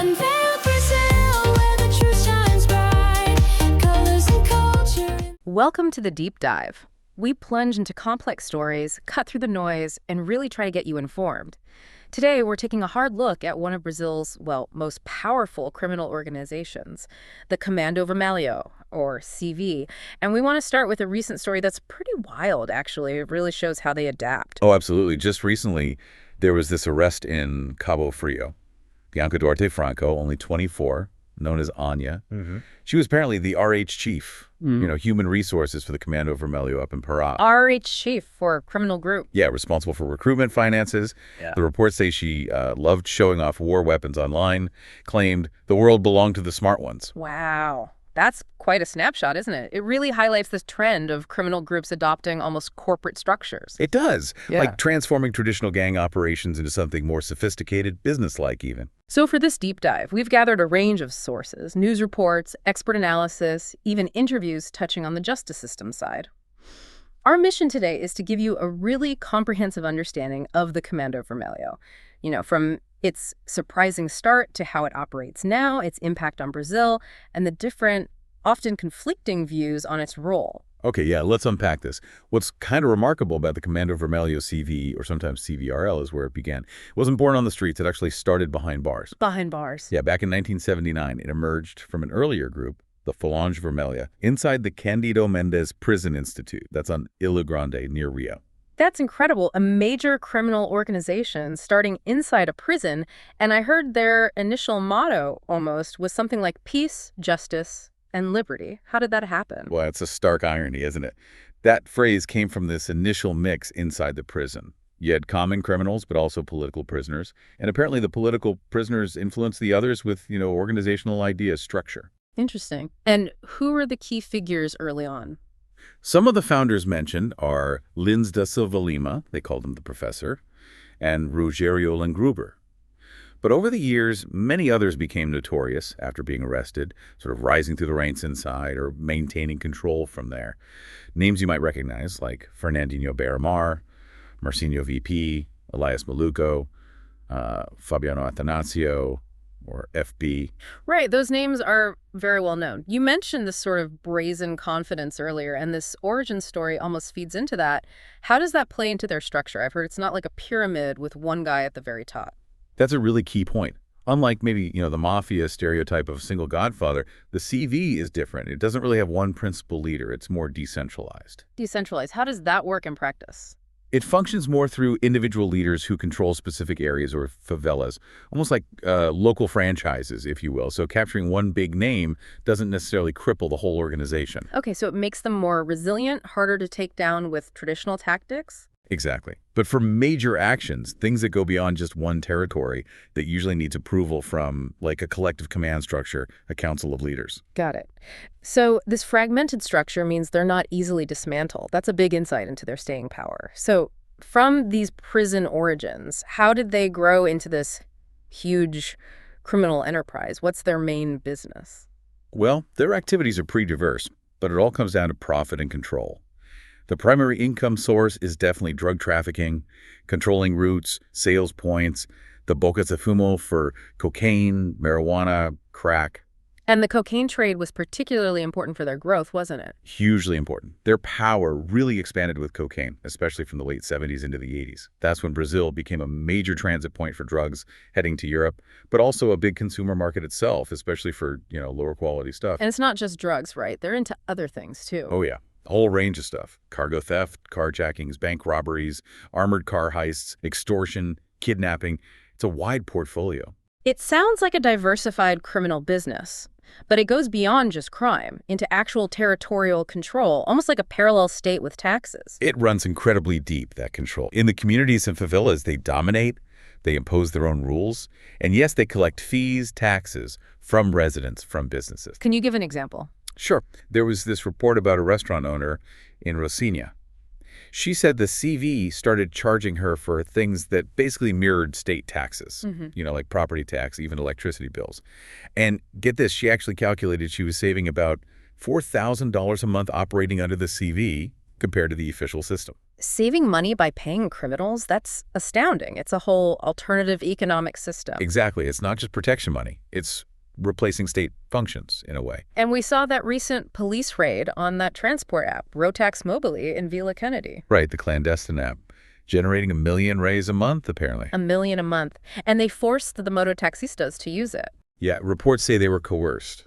Unveiled Brazil, where the truth shines bright. Colors and culture. Welcome to the Deep Dive. We plunge into complex stories, cut through the noise, and really try to get you informed. Today, we're taking a hard look at one of Brazil's, most powerful criminal organizations, the Comando Vermelho, or CV. And we want to start with a recent story that's pretty wild, actually. It really shows how they adapt. Oh, absolutely. Just recently, there was this arrest in Cabo Frio. Bianca Duarte Franco, only 24, known as Anya. She was apparently the RH chief, human resources for the Comando Vermelho up in Pará. RH chief for a criminal group. Yeah, responsible for recruitment finances. Yeah. The reports say she loved showing off war weapons online, claimed the world belonged to the smart ones. Wow. That's quite a snapshot, isn't it? It really highlights this trend of criminal groups adopting almost corporate structures. It does, Yeah. like transforming traditional gang operations into something more sophisticated, business-like even. So for this deep dive, we've gathered a range of sources, news reports, expert analysis, even interviews touching on the justice system side. Our mission today is to give you a really comprehensive understanding of the Comando Vermelho, from its surprising start to how it operates now, its impact on Brazil, and the different, often conflicting views on its role. Okay, yeah, let's unpack this. What's kind of remarkable about the Comando Vermelho CV, or sometimes CVRL, is where it began. It wasn't born on the streets. It actually started behind bars. Behind bars. Yeah, back in 1979, it emerged from an earlier group, the Falange Vermelha, inside the Candido Mendes Prison Institute. That's on Ilha Grande, near Rio. That's incredible. A major criminal organization starting inside a prison, and I heard their initial motto almost was something like peace, justice, and liberty. How did that happen? Well, it's a stark irony, isn't it? That phrase came from this initial mix inside the prison. You had common criminals, but also political prisoners. And apparently the political prisoners influenced the others with, organizational idea structure. Interesting. And who were the key figures early on? Some of the founders mentioned are Lins da Silva Lima, they called him the professor, and Rogério Langruber. But over the years, many others became notorious after being arrested, sort of rising through the ranks inside or maintaining control from there. Names you might recognize, like Fernandinho Beiramar, Marcinho VP, Elias Maluco, Fabiano Atanasio, or FB. Right, those names are very well known. You mentioned this sort of brazen confidence earlier, and this origin story almost feeds into that. How does that play into their structure? I've heard it's not like a pyramid with one guy at the very top. That's a really key point. Unlike maybe, the mafia stereotype of a single godfather, the CV is different. It doesn't really have one principal leader. It's more decentralized. Decentralized. How does that work in practice? It functions more through individual leaders who control specific areas or favelas, almost like local franchises, if you will. So capturing one big name doesn't necessarily cripple the whole organization. Okay, so it makes them more resilient, harder to take down with traditional tactics? Exactly. But for major actions, things that go beyond just one territory, that usually needs approval from, like, a collective command structure, a council of leaders. Got it. So this fragmented structure means they're not easily dismantled. That's a big insight into their staying power. So from these prison origins, how did they grow into this huge criminal enterprise? What's their main business? Well, their activities are pretty diverse, but it all comes down to profit and control. The primary income source is definitely drug trafficking, controlling routes, sales points, the bocas de fumo for cocaine, marijuana, crack. And the cocaine trade was particularly important for their growth, wasn't it? Hugely important. Their power really expanded with cocaine, especially from the late 70s into the 80s. That's when Brazil became a major transit point for drugs heading to Europe, but also a big consumer market itself, especially for, lower quality stuff. And it's not just drugs, right? They're into other things, too. Oh, yeah. A whole range of stuff. Cargo theft, carjackings, bank robberies, armored car heists, extortion, kidnapping. It's a wide portfolio. It sounds like a diversified criminal business, but it goes beyond just crime into actual territorial control, almost like a parallel state with taxes. It runs incredibly deep, that control. In the communities and favelas, they dominate, they impose their own rules, and yes, they collect fees, taxes from residents, from businesses. Can you give an example? Sure. There was this report about a restaurant owner in Rocinha. She said the CV started charging her for things that basically mirrored state taxes, like property tax, even electricity bills. And get this, she actually calculated she was saving about $4,000 a month operating under the CV compared to the official system. Saving money by paying criminals, that's astounding. It's a whole alternative economic system. Exactly. It's not just protection money. It's replacing state functions in a way. And we saw that recent police raid on that transport app, Rotax Mobile in Villa Kennedy. Right, the clandestine app. Generating 1 million rays a month, apparently. 1 million a month. And they forced the mototaxistas to use it. Yeah, reports say they were coerced.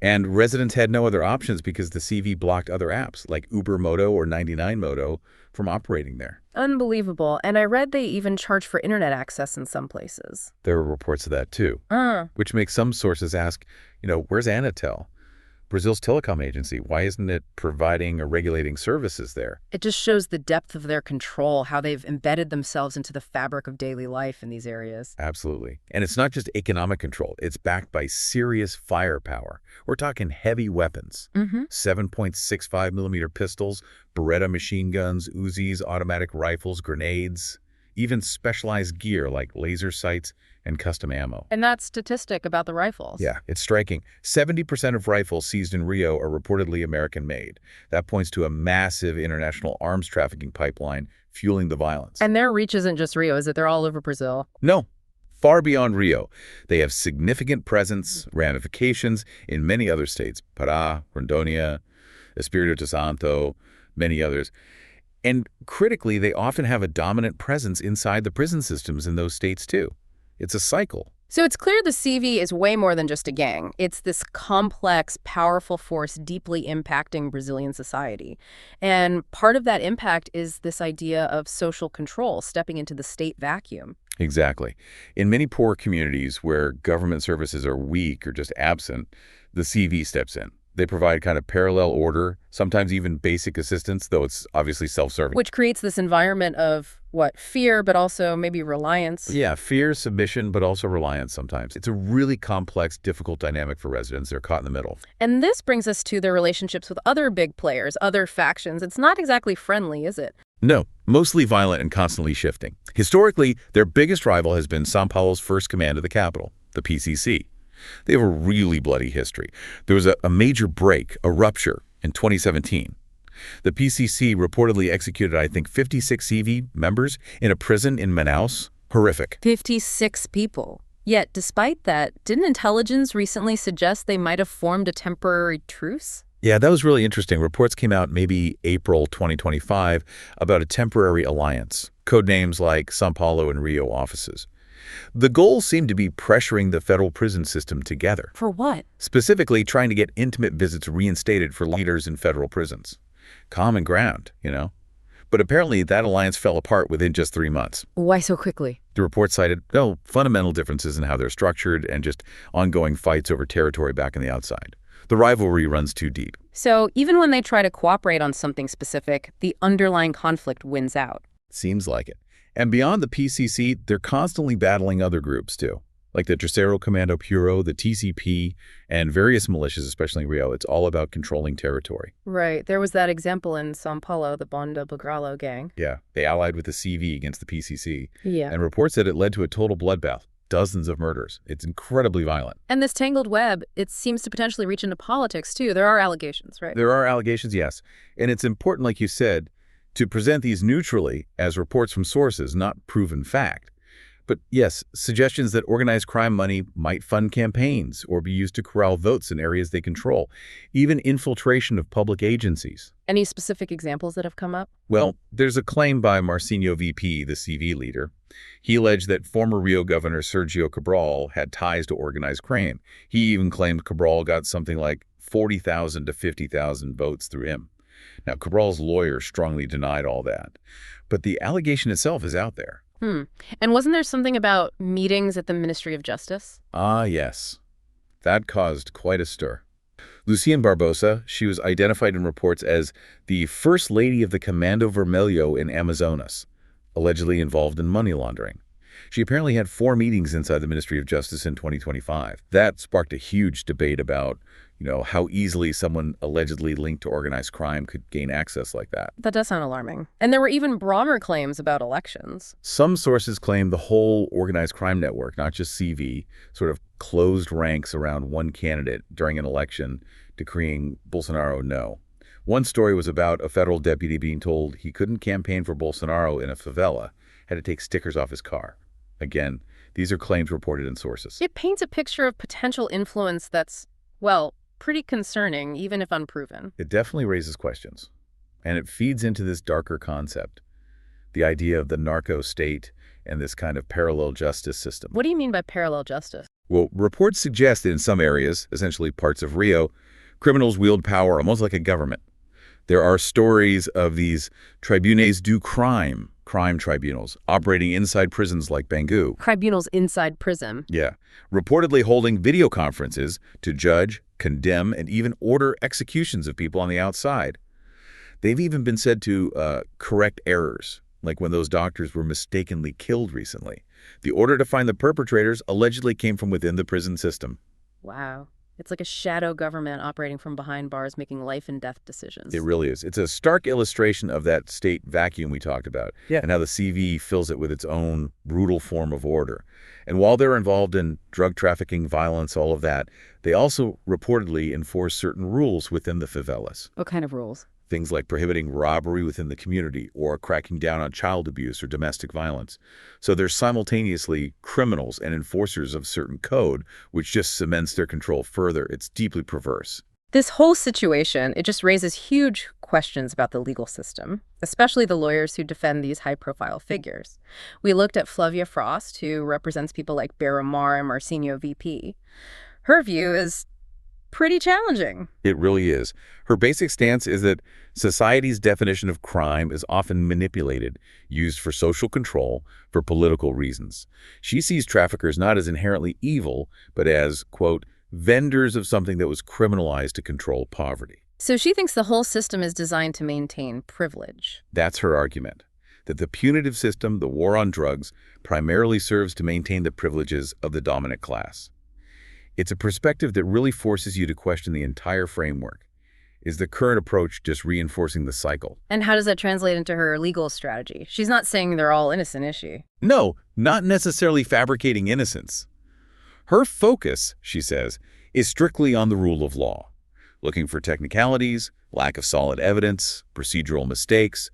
And residents had no other options because the CV blocked other apps like Uber Moto or 99 Moto from operating there. Unbelievable. And I read they even charge for internet access in some places. There were reports of that too, which makes some sources ask, where's Anatel? Brazil's telecom agency, why isn't it providing or regulating services there? It just shows the depth of their control, how they've embedded themselves into the fabric of daily life in these areas. Absolutely. And it's not just economic control. It's backed by serious firepower. We're talking heavy weapons. 7.65 millimeter pistols, Beretta machine guns, Uzis, automatic rifles, grenades, even specialized gear like laser sights and custom ammo. And that statistic about the rifles. Yeah, it's striking. 70% of rifles seized in Rio are reportedly American-made. That points to a massive international arms trafficking pipeline fueling the violence. And their reach isn't just Rio, is it? They're all over Brazil. No, far beyond Rio. They have significant presence, ramifications in many other states. Pará, Rondônia, Espírito Santo, many others. And critically, they often have a dominant presence inside the prison systems in those states too. It's a cycle. So it's clear the CV is way more than just a gang. It's this complex, powerful force deeply impacting Brazilian society. And part of that impact is this idea of social control, stepping into the state vacuum. Exactly. In many poor communities where government services are weak or just absent, the CV steps in. They provide kind of parallel order, sometimes even basic assistance, though it's obviously self-serving. Which creates this environment of, fear, but also maybe reliance. Yeah, fear, submission, but also reliance sometimes. It's a really complex, difficult dynamic for residents. They're caught in the middle. And this brings us to their relationships with other big players, other factions. It's not exactly friendly, is it? No, mostly violent and constantly shifting. Historically, their biggest rival has been São Paulo's first command of the capital, the PCC. They have a really bloody history. There was a major break, a rupture, in 2017. The PCC reportedly executed, I think, 56 CV members in a prison in Manaus. Horrific. 56 people. Yet, despite that, didn't intelligence recently suggest they might have formed a temporary truce? Yeah, that was really interesting. Reports came out maybe April 2025 about a temporary alliance, code names like São Paulo and Rio offices. The goal seemed to be pressuring the federal prison system together. For what? Specifically, trying to get intimate visits reinstated for leaders in federal prisons. Common ground, But apparently that alliance fell apart within just 3 months. Why so quickly? The report cited, fundamental differences in how they're structured and just ongoing fights over territory back on the outside. The rivalry runs too deep. So even when they try to cooperate on something specific, the underlying conflict wins out. Seems like it. And beyond the PCC, they're constantly battling other groups too, like the Terceiro Comando Puro, the TCP, and various militias, especially in Rio. It's all about controlling territory. Right. There was that example in São Paulo, the Bonda Bagralo gang. Yeah, they allied with the CV against the PCC. Yeah. And reports said it led to a total bloodbath, dozens of murders. It's incredibly violent. And this tangled web, it seems to potentially reach into politics too. There are allegations, right? There are allegations, yes. And it's important, like you said, to present these neutrally as reports from sources, not proven fact. But yes, suggestions that organized crime money might fund campaigns or be used to corral votes in areas they control, even infiltration of public agencies. Any specific examples that have come up? Well, there's a claim by Marcinho VP, the CV leader. He alleged that former Rio Governor Sergio Cabral had ties to organized crime. He even claimed Cabral got something like 40,000 to 50,000 votes through him. Now, Cabral's lawyer strongly denied all that, but the allegation itself is out there. And wasn't there something about meetings at the Ministry of Justice? Ah, yes. That caused quite a stir. Luciane Barbosa, she was identified in reports as the First Lady of the Comando Vermelho in Amazonas, allegedly involved in money laundering. She apparently had 4 meetings inside the Ministry of Justice in 2025. That sparked a huge debate about, how easily someone allegedly linked to organized crime could gain access like that. That does sound alarming. And there were even broader claims about elections. Some sources claim the whole organized crime network, not just CV, sort of closed ranks around one candidate during an election, decreeing Bolsonaro no. One story was about a federal deputy being told he couldn't campaign for Bolsonaro in a favela, had to take stickers off his car. Again, these are claims reported in sources. It paints a picture of potential influence that's, well, pretty concerning, even if unproven. It definitely raises questions. And it feeds into this darker concept, the idea of the narco state and this kind of parallel justice system. What do you mean by parallel justice? Well, reports suggest that in some areas, essentially parts of Rio, criminals wield power almost like a government. There are stories of these tribunes du crime tribunals, operating inside prisons like Bangu. Tribunals inside prison. Yeah, reportedly holding video conferences to judge, condemn, and even order executions of people on the outside. They've even been said to correct errors, like when those doctors were mistakenly killed recently. The order to find the perpetrators allegedly came from within the prison system. Wow. It's like a shadow government operating from behind bars, making life and death decisions. It really is. It's a stark illustration of that state vacuum we talked about, and how the CV fills it with its own brutal form of order. And while they're involved in drug trafficking, violence, all of that, they also reportedly enforce certain rules within the favelas. What kind of rules? Things like prohibiting robbery within the community or cracking down on child abuse or domestic violence. So they're simultaneously criminals and enforcers of certain code, which just cements their control further. It's deeply perverse. This whole situation, it just raises huge questions about the legal system, especially the lawyers who defend these high-profile figures. We looked at Flavia Frost, who represents people like Beramar and Marcinho VP. Her view is pretty challenging. It really is. Her basic stance is that society's definition of crime is often manipulated, used for social control, for political reasons. She sees traffickers not as inherently evil, but as, quote, vendors of something that was criminalized to control poverty. So she thinks the whole system is designed to maintain privilege. That's her argument, that the punitive system, the war on drugs, primarily serves to maintain the privileges of the dominant class. It's a perspective that really forces you to question the entire framework. Is the current approach just reinforcing the cycle? And how does that translate into her legal strategy? She's not saying they're all innocent, is she? No, not necessarily fabricating innocence. Her focus, she says, is strictly on the rule of law, looking for technicalities, lack of solid evidence, procedural mistakes.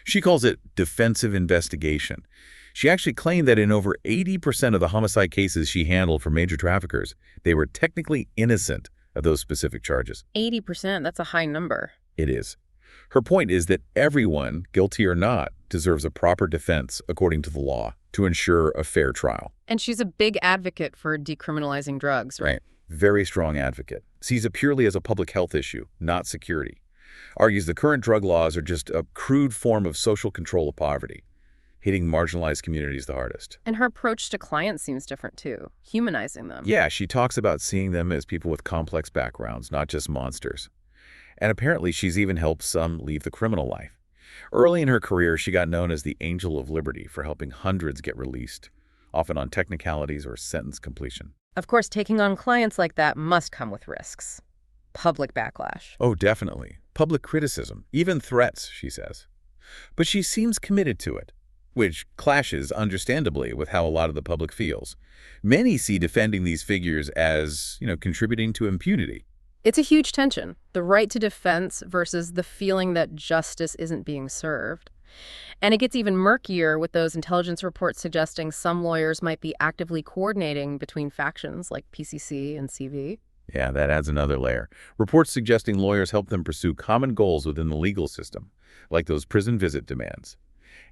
She calls it defensive investigation. She actually claimed that in over 80% of the homicide cases she handled for major traffickers, they were technically innocent of those specific charges. 80%, that's a high number. It is. Her point is that everyone, guilty or not, deserves a proper defense according to the law to ensure a fair trial. And she's a big advocate for decriminalizing drugs, right? Very strong advocate. Sees it purely as a public health issue, not security. Argues the current drug laws are just a crude form of social control of poverty, hitting marginalized communities the hardest. And her approach to clients seems different too, humanizing them. Yeah, she talks about seeing them as people with complex backgrounds, not just monsters. And apparently she's even helped some leave the criminal life. Early in her career, she got known as the Angel of Liberty for helping hundreds get released, often on technicalities or sentence completion. Of course, taking on clients like that must come with risks. Public backlash. Oh, definitely. Public criticism, even threats, she says. But she seems committed to it, which clashes, understandably, with how a lot of the public feels. Many see defending these figures as, contributing to impunity. It's a huge tension, the right to defense versus the feeling that justice isn't being served. And it gets even murkier with those intelligence reports suggesting some lawyers might be actively coordinating between factions like PCC and CV. Yeah, that adds another layer. Reports suggesting lawyers help them pursue common goals within the legal system, like those prison visit demands.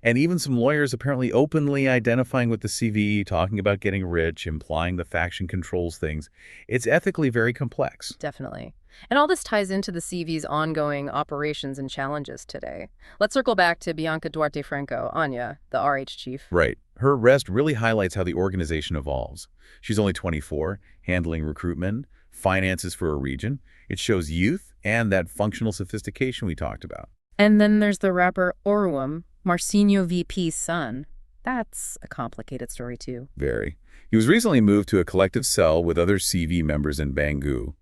And even some lawyers apparently openly identifying with the CV, talking about getting rich, implying the faction controls things. It's ethically very complex. Definitely. And all this ties into the CV's ongoing operations and challenges today. Let's circle back to Bianca Duarte Franco, Anya, the RH chief. Right. Her arrest really highlights how the organization evolves. She's only 24, handling recruitment, finances for a region. It shows youth and that functional sophistication we talked about. And then there's the rapper Orwam, Marcinho VP's son. That's a complicated story, too. Very. He was recently moved to a collective cell with other CV members in Bangu.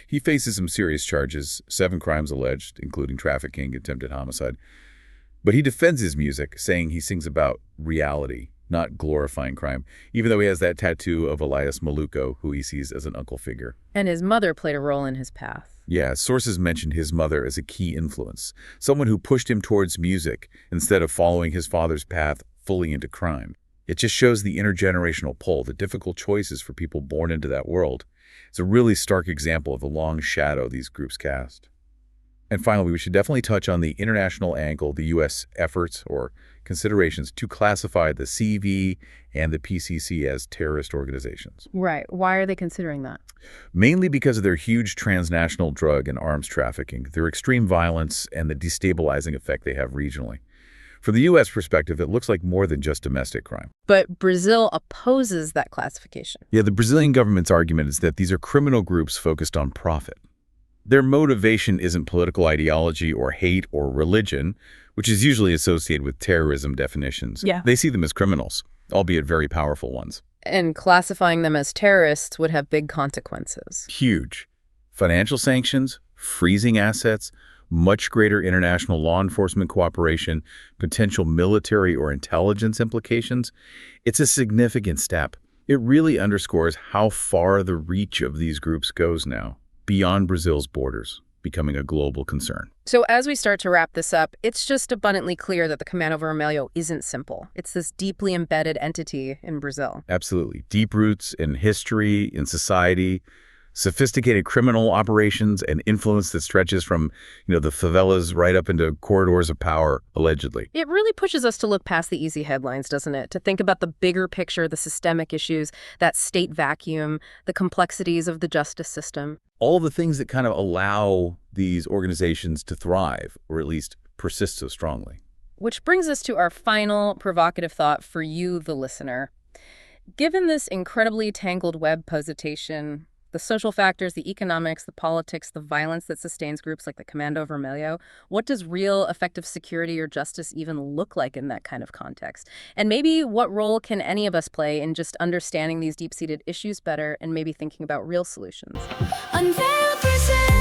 He faces some serious charges, 7 crimes alleged, including trafficking, attempted homicide. But he defends his music, saying he sings about reality, not glorifying crime, even though he has that tattoo of Elias Maluco, who he sees as an uncle figure. And his mother played a role in his path. Yeah, sources mentioned his mother as a key influence, someone who pushed him towards music instead of following his father's path fully into crime. It just shows the intergenerational pull, the difficult choices for people born into that world. It's a really stark example of the long shadow these groups cast. And finally, we should definitely touch on the international angle, the U.S. efforts or considerations to classify the CV and the PCC as terrorist organizations. Right. Why are they considering that? Mainly because of their huge transnational drug and arms trafficking, their extreme violence, and the destabilizing effect they have regionally. From the U.S. perspective, it looks like more than just domestic crime. But Brazil opposes that classification. Yeah, the Brazilian government's argument is that these are criminal groups focused on profit. Their motivation isn't political ideology or hate or religion, which is usually associated with terrorism definitions. Yeah. They see them as criminals, albeit very powerful ones. And classifying them as terrorists would have big consequences. Huge. Financial sanctions, freezing assets, much greater international law enforcement cooperation, potential military or intelligence implications. It's a significant step. It really underscores how far the reach of these groups goes now, beyond Brazil's borders, becoming a global concern. So as we start to wrap this up, it's just abundantly clear that the Comando Vermelho isn't simple. It's this deeply embedded entity in Brazil. Absolutely. Deep roots in history, in society, sophisticated criminal operations, and influence that stretches from, the favelas right up into corridors of power, allegedly. It really pushes us to look past the easy headlines, doesn't it? To think about the bigger picture, the systemic issues, that state vacuum, the complexities of the justice system. All the things that kind of allow these organizations to thrive, or at least persist so strongly. Which brings us to our final provocative thought for you, the listener. Given this incredibly tangled web puzzletation, the social factors, the economics, the politics, the violence that sustains groups like the Comando Vermelho, what does real effective security or justice even look like in that kind of context? And maybe what role can any of us play in just understanding these deep-seated issues better and maybe thinking about real solutions? Unveiled Brazil.